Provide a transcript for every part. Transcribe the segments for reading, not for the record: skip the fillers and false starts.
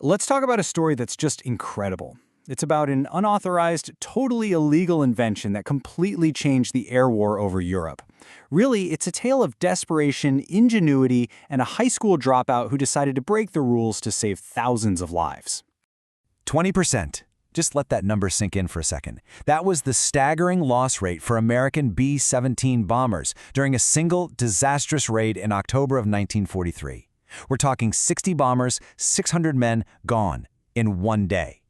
Let's talk about a story that's just incredible. It's about an unauthorized, totally illegal invention that completely changed the air war over Europe. Really, it's a tale of desperation, ingenuity, and a high school dropout who decided to break the rules to save thousands of lives. 20%. Just let that number sink in for a second. That was the staggering loss rate for American B-17 bombers during a single disastrous raid in October of 1943. We're talking 60 bombers, 600 men gone in one day.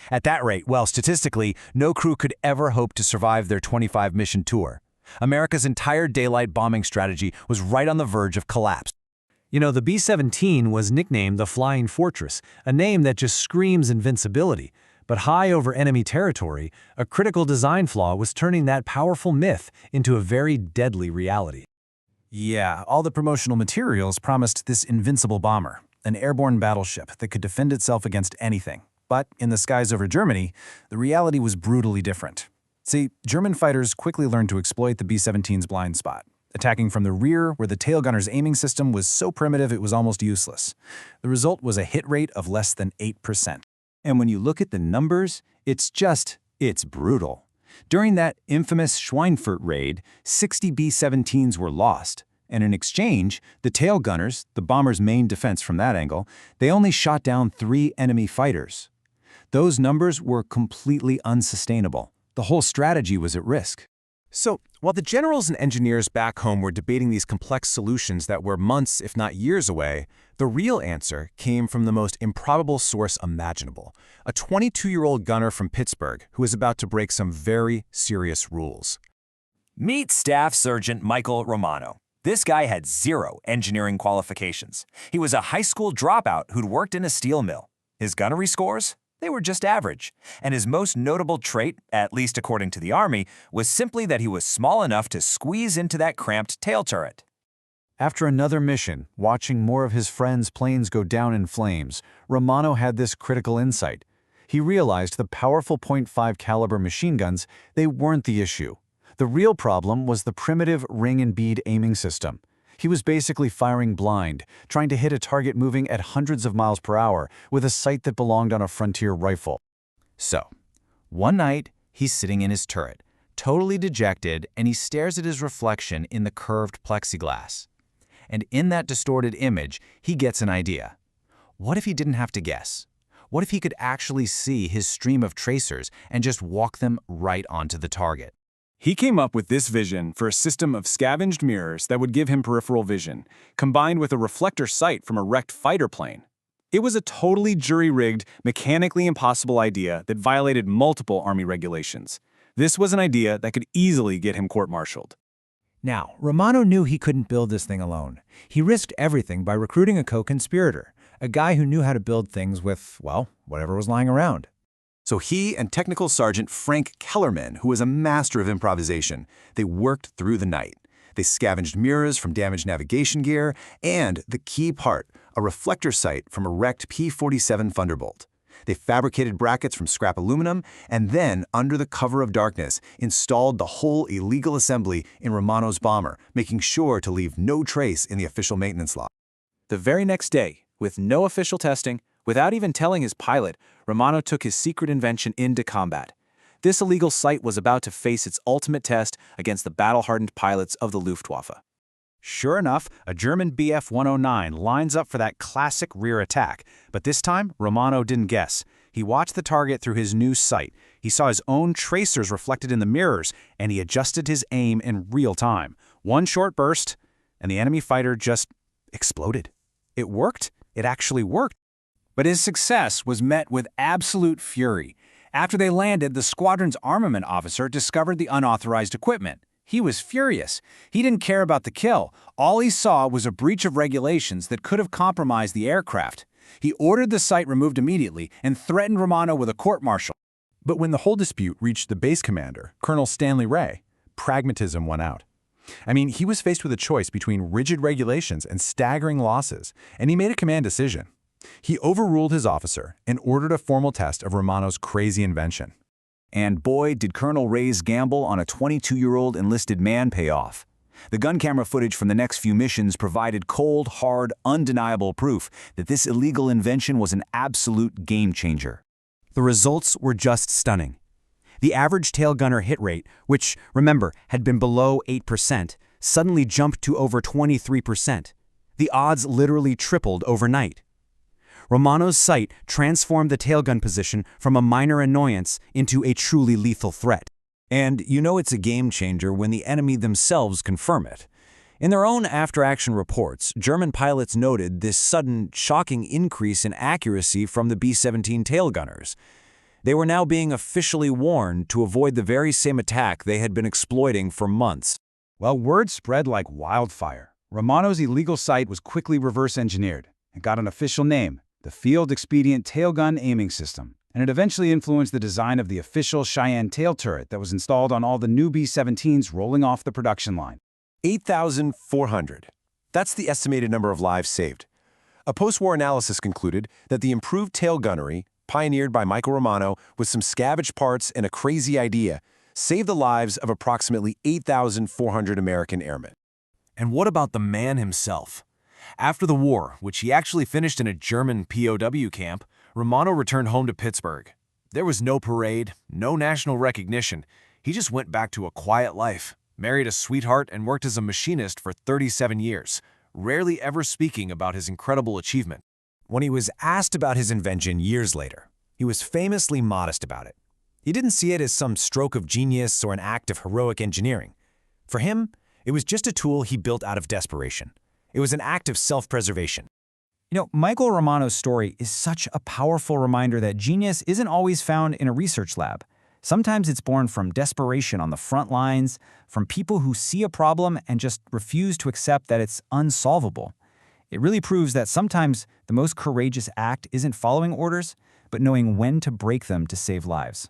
At that rate, well, statistically, no crew could ever hope to survive their 25-mission tour. America's entire daylight bombing strategy was right on the verge of collapse. You know, the B-17 was nicknamed the Flying Fortress, a name that just screams invincibility. But high over enemy territory, a critical design flaw was turning that powerful myth into a very deadly reality. Yeah, all the promotional materials promised this invincible bomber, an airborne battleship that could defend itself against anything. But in the skies over Germany, the reality was brutally different. See, German fighters quickly learned to exploit the B-17's blind spot, attacking from the rear where the tail gunner's aiming system was so primitive it was almost useless. The result was a hit rate of less than 8%. And when you look at the numbers, it's brutal. During that infamous Schweinfurt raid, 60 B-17s were lost. And in exchange, the tail gunners, the bomber's main defense from that angle, they only shot down 3 enemy fighters. Those numbers were completely unsustainable. The whole strategy was at risk. So, while the generals and engineers back home were debating these complex solutions that were months, if not years away, the real answer came from the most improbable source imaginable, a 22-year-old gunner from Pittsburgh who was about to break some very serious rules. Meet Staff Sergeant Michael Romano. This guy had 0 engineering qualifications. He was a high school dropout who'd worked in a steel mill. His gunnery scores? They were just average. And his most notable trait, at least according to the Army, was simply that he was small enough to squeeze into that cramped tail turret. After another mission, watching more of his friends' planes go down in flames, Romano had this critical insight. He realized the powerful .5 caliber machine guns, they weren't the issue. The real problem was the primitive ring and bead aiming system. He was basically firing blind, trying to hit a target moving at hundreds of miles per hour with a sight that belonged on a Frontier rifle. So, one night, he's sitting in his turret, totally dejected, and he stares at his reflection in the curved plexiglass. And in that distorted image, he gets an idea. What if he didn't have to guess? What if he could actually see his stream of tracers and just walk them right onto the target? He came up with this vision for a system of scavenged mirrors that would give him peripheral vision, combined with a reflector sight from a wrecked fighter plane. It was a totally jury-rigged, mechanically impossible idea that violated multiple Army regulations. This was an idea that could easily get him court-martialed. Now, Romano knew he couldn't build this thing alone. He risked everything by recruiting a co-conspirator, a guy who knew how to build things with, well, whatever was lying around. So he and Technical Sergeant Frank Kellerman, who was a master of improvisation, they worked through the night. They scavenged mirrors from damaged navigation gear, and the key part, a reflector sight from a wrecked P-47 Thunderbolt. They fabricated brackets from scrap aluminum, and then, under the cover of darkness, installed the whole illegal assembly in Romano's bomber, making sure to leave no trace in the official maintenance log. The very next day, with no official testing, without even telling his pilot, Romano took his secret invention into combat. This illegal sight was about to face its ultimate test against the battle-hardened pilots of the Luftwaffe. Sure enough, a German Bf-109 lines up for that classic rear attack, but this time, Romano didn't guess. He watched the target through his new sight. He saw his own tracers reflected in the mirrors, and he adjusted his aim in real time. One short burst, and the enemy fighter just exploded. It worked. It actually worked. But his success was met with absolute fury. After they landed, the squadron's armament officer discovered the unauthorized equipment. He was furious. He didn't care about the kill. All he saw was a breach of regulations that could have compromised the aircraft. He ordered the site removed immediately and threatened Romano with a court-martial. But when the whole dispute reached the base commander, Colonel Stanley Ray, pragmatism won out. I mean, he was faced with a choice between rigid regulations and staggering losses, and he made a command decision. He overruled his officer and ordered a formal test of Romano's crazy invention. And boy, did Colonel Ray's gamble on a 22-year-old enlisted man pay off. The gun camera footage from the next few missions provided cold, hard, undeniable proof that this illegal invention was an absolute game-changer. The results were just stunning. The average tail gunner hit rate, which, remember, had been below 8%, suddenly jumped to over 23%. The odds literally tripled overnight. Romano's sight transformed the tailgun position from a minor annoyance into a truly lethal threat. And you know it's a game-changer when the enemy themselves confirm it. In their own after-action reports, German pilots noted this sudden, shocking increase in accuracy from the B-17 tailgunners. They were now being officially warned to avoid the very same attack they had been exploiting for months. Well, word spread like wildfire. Romano's illegal sight was quickly reverse-engineered and got an official name, the Field Expedient Tailgun Aiming System, and it eventually influenced the design of the official Cheyenne tail turret that was installed on all the new B-17s rolling off the production line. 8,400. That's the estimated number of lives saved. A post-war analysis concluded that the improved tail gunnery, pioneered by Michael Romano with some scavenged parts and a crazy idea, saved the lives of approximately 8,400 American airmen. And what about the man himself? After the war, which he actually finished in a German POW camp, Romano returned home to Pittsburgh. There was no parade, no national recognition. He just went back to a quiet life, married a sweetheart, and worked as a machinist for 37 years, rarely ever speaking about his incredible achievement. When he was asked about his invention years later, he was famously modest about it. He didn't see it as some stroke of genius or an act of heroic engineering. For him, it was just a tool he built out of desperation. It was an act of self-preservation. You know, Michael Romano's story is such a powerful reminder that genius isn't always found in a research lab. Sometimes it's born from desperation on the front lines, from people who see a problem and just refuse to accept that it's unsolvable. It really proves that sometimes the most courageous act isn't following orders, but knowing when to break them to save lives.